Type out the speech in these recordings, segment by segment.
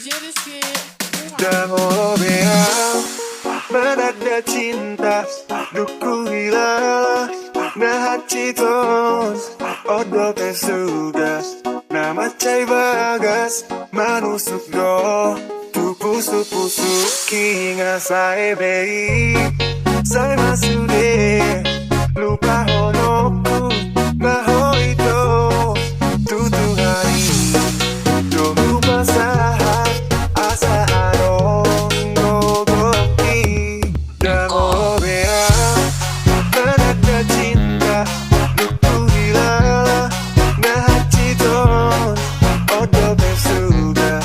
Dan beang menada cinta duku hilang nah citos odo pesugas nama cai bagas manusuk do tu pusuk kinga saya bei saya masude lupa honoku nah itu tutu hari do lupa sahat asa arong gogoki dan beang menada cinta duku hilang nah citos odo pesuga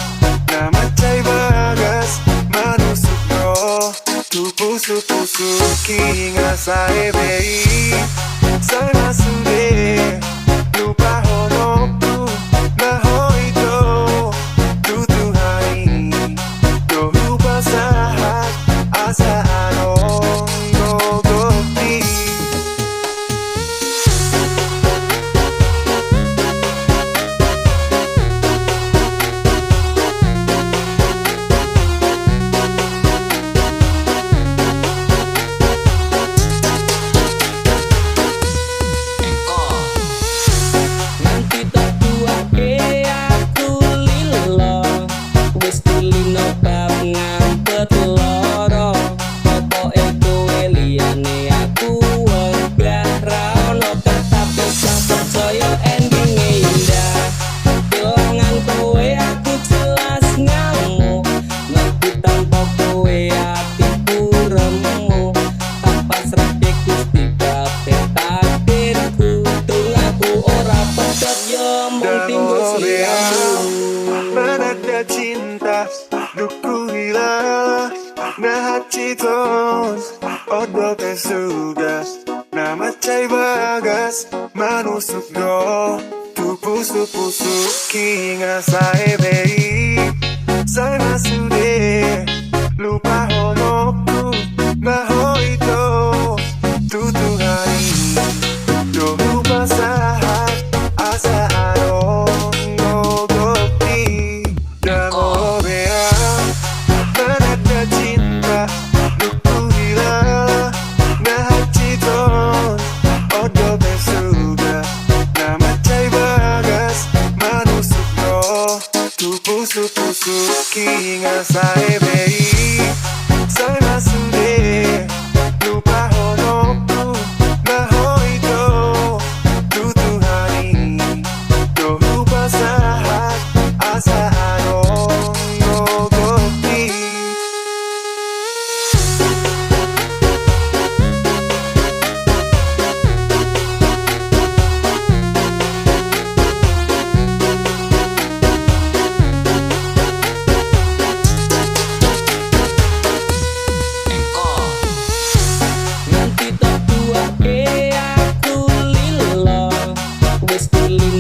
nama cai bagas manusuk do tu pusuk kinga saya bei saya masude lupa honoku nah itu tutu hari do lupa sahat asa arong gogoki Nanti tak tuake aku lilo wis kulino bab ngampet loro pokoke kowe liyane aku enggak ra ono tetap bisa percaya endinge indah kelangan kowe aku jelas ngamuk ngerti tanpa kowe atiku remuk tanpa serake Gusti kabeh takdirku tung aku ora pedot yo mung dan tinggal beang siamu menada cinta duku hilang nah citos odo pesugas nama cai bagas manusuk do tu pusuk kinga saya bei saya masude lupa honoku nah itu tutu hari do lupa sahat asa arong gogoki dan beang menada cinta duku hilang nah citos odo pesuga nama cai bagas manusuk do tu pusuk kinga saya bei saya masude lupa honoku nah itu tutu hari do lupa sahat asa arong gogoki Nanti tak tuake aku lilo wis kulino